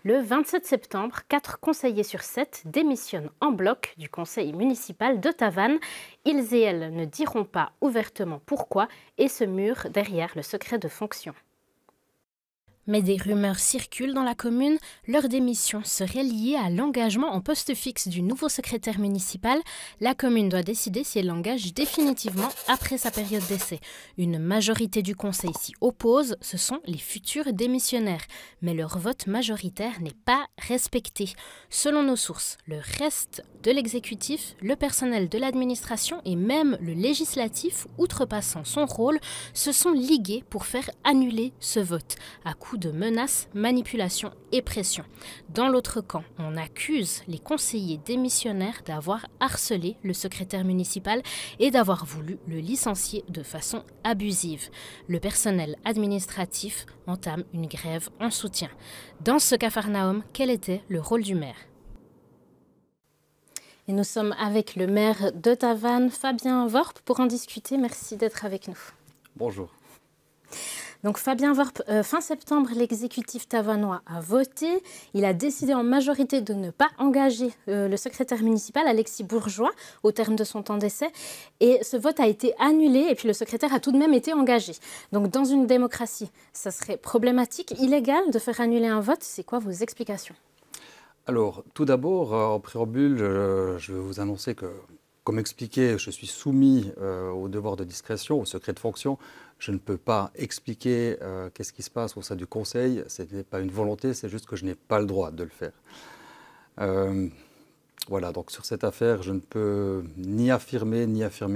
Le 27 septembre, 4 conseillers sur 7 démissionnent en bloc du conseil municipal de Tavannes. Ils et elles ne diront pas ouvertement pourquoi et se murent derrière le secret de fonction. Mais des rumeurs circulent dans la commune. Leur démission serait liée à l'engagement en poste fixe du nouveau secrétaire municipal. La commune doit décider si elle l'engage définitivement après sa période d'essai. Une majorité du conseil s'y oppose, ce sont les futurs démissionnaires. Mais leur vote majoritaire n'est pas respecté. Selon nos sources, le reste de l'exécutif, le personnel de l'administration et même le législatif, outrepassant son rôle, se sont ligués pour faire annuler ce vote, à coup de menaces, manipulations et pression. Dans l'autre camp, on accuse les conseillers démissionnaires d'avoir harcelé le secrétaire municipal et d'avoir voulu le licencier de façon abusive. Le personnel administratif entame une grève en soutien. Dans ce capharnaüm, quel était le rôle du maire ? Et nous sommes avec le maire de Tavannes, Fabien Worp, pour en discuter. Merci d'être avec nous. Bonjour. Donc Fabien Worp, fin septembre, l'exécutif tavannois a voté. Il a décidé en majorité de ne pas engager le secrétaire municipal, Alexis Bourgeois, au terme de son temps d'essai. Et ce vote a été annulé et puis le secrétaire a tout de même été engagé. Donc dans une démocratie, ça serait problématique, illégal de faire annuler un vote. C'est quoi vos explications ? Alors, tout d'abord, en préambule, je vais vous annoncer que, comme expliqué, je suis soumis au devoir de discrétion, au secret de fonction. Je ne peux pas expliquer qu'est-ce qui se passe au sein du conseil. Ce n'est pas une volonté, c'est juste que je n'ai pas le droit de le faire. Voilà, donc sur cette affaire, je ne peux ni affirmer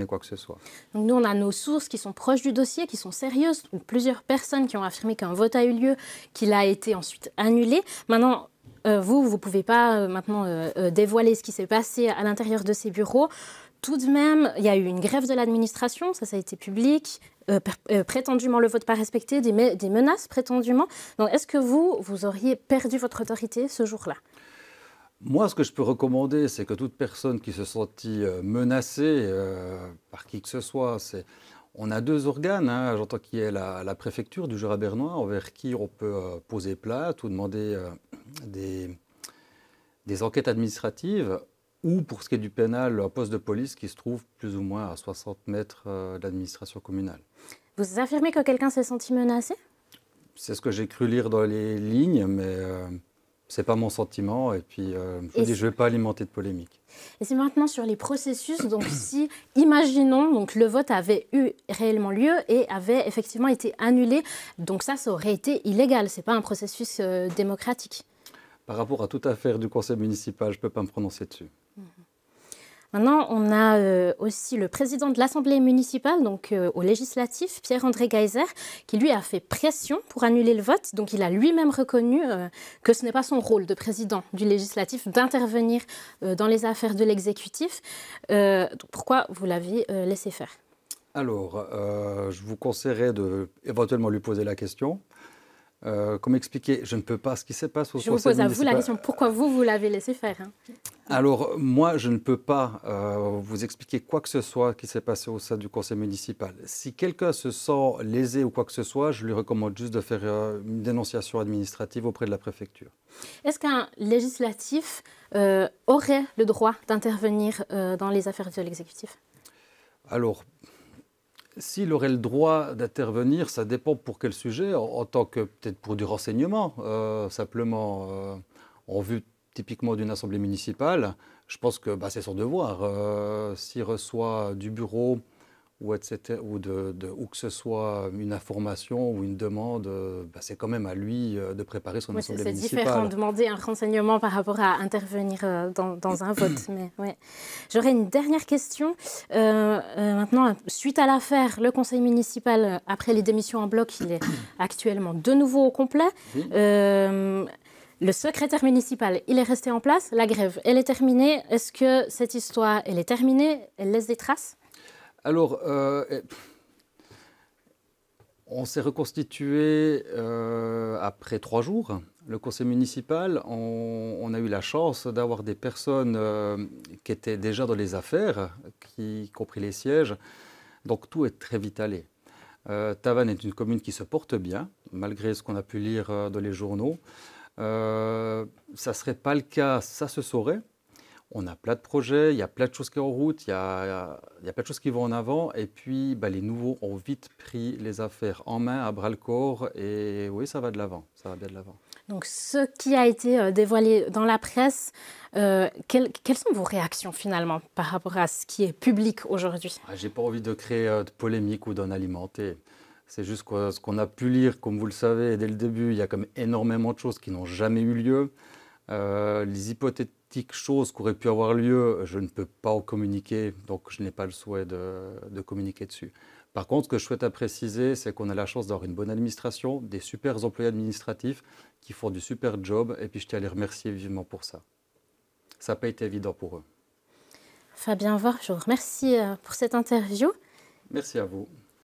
quoi que ce soit. Donc nous, on a nos sources qui sont proches du dossier, qui sont sérieuses. Plusieurs personnes qui ont affirmé qu'un vote a eu lieu, qu'il a été ensuite annulé. Maintenant, vous ne pouvez pas maintenant dévoiler ce qui s'est passé à l'intérieur de ces bureaux. Tout de même, il y a eu une grève de l'administration, ça a été public, prétendument le vote pas respecté, des menaces prétendument. Donc est-ce que vous auriez perdu votre autorité ce jour-là ? Moi, ce que je peux recommander, c'est que toute personne qui se sentit menacée par qui que ce soit, on a deux organes, hein, j'entends qu'il y ait la préfecture du Jura bernois, envers qui on peut poser plainte ou demander des enquêtes administratives, ou pour ce qui est du pénal, un poste de police qui se trouve plus ou moins à 60 mètres de l'administration communale. Vous affirmez que quelqu'un s'est senti menacé ? C'est ce que j'ai cru lire dans les lignes, mais ce n'est pas mon sentiment. Et puis, je ne vais pas alimenter de polémique. Et c'est maintenant sur les processus. Donc, si, imaginons, donc, le vote avait eu réellement lieu et avait effectivement été annulé, donc ça aurait été illégal. Ce n'est pas un processus démocratique. Par rapport à toute affaire du conseil municipal, je ne peux pas me prononcer dessus. Maintenant, on a aussi le président de l'Assemblée municipale, donc au législatif, Pierre-André Geyser, qui lui a fait pression pour annuler le vote. Donc il a lui-même reconnu que ce n'est pas son rôle de président du législatif d'intervenir dans les affaires de l'exécutif. Pourquoi vous l'aviez laissé faire ? Alors, je vous conseillerais d'éventuellement lui poser la question. Comme expliqué, je ne peux pas ce qui se passe au conseil municipal. Je vous pose à vous la question, pourquoi vous l'avez laissé faire, hein ? Alors, moi, je ne peux pas vous expliquer quoi que ce soit qui s'est passé au sein du conseil municipal. Si quelqu'un se sent lésé ou quoi que ce soit, je lui recommande juste de faire une dénonciation administrative auprès de la préfecture. Est-ce qu'un législatif aurait le droit d'intervenir dans les affaires de l'exécutif ? Alors, s'il aurait le droit d'intervenir, ça dépend pour quel sujet, en tant que peut-être pour du renseignement, simplement en vue typiquement d'une assemblée municipale. Je pense que c'est son devoir. S'il reçoit du bureau ou, etc., ou que ce soit une information ou une demande, c'est quand même à lui de préparer son assemblée municipale. C'est différent de demander un renseignement par rapport à intervenir dans un vote. Mais, ouais. J'aurais une dernière question. Maintenant, suite à l'affaire, le conseil municipal, après les démissions en bloc, il est actuellement de nouveau au complet. Oui. Le secrétaire municipal, il est resté en place. La grève, elle est terminée. Est-ce que cette histoire, elle est terminée ? Elle laisse des traces ? Alors, on s'est reconstitué après 3 jours. Le conseil municipal, on a eu la chance d'avoir des personnes qui étaient déjà dans les affaires, y compris les sièges. Donc, tout est très vite allé. Tavannes est une commune qui se porte bien, malgré ce qu'on a pu lire dans les journaux. ça ne serait pas le cas, ça se saurait. On a plein de projets, il y a plein de choses qui sont en route, il y a plein de choses qui vont en avant. Et puis, les nouveaux ont vite pris les affaires en main, à bras-le-corps. Et oui, ça va de l'avant, ça va bien de l'avant. Donc, ce qui a été dévoilé dans la presse, quelles sont vos réactions finalement par rapport à ce qui est public aujourd'hui? Je n'ai pas envie de créer de polémique ou d'en alimenter. C'est juste que ce qu'on a pu lire, comme vous le savez, dès le début, il y a comme énormément de choses qui n'ont jamais eu lieu. Les hypothétiques choses qui auraient pu avoir lieu, je ne peux pas en communiquer, donc je n'ai pas le souhait de communiquer dessus. Par contre, ce que je souhaite à préciser, c'est qu'on a la chance d'avoir une bonne administration, des super employés administratifs qui font du super job, et puis je tiens à les remercier vivement pour ça. Ça n'a pas été évident pour eux. Fabien Worf, je vous remercie pour cette interview. Merci à vous.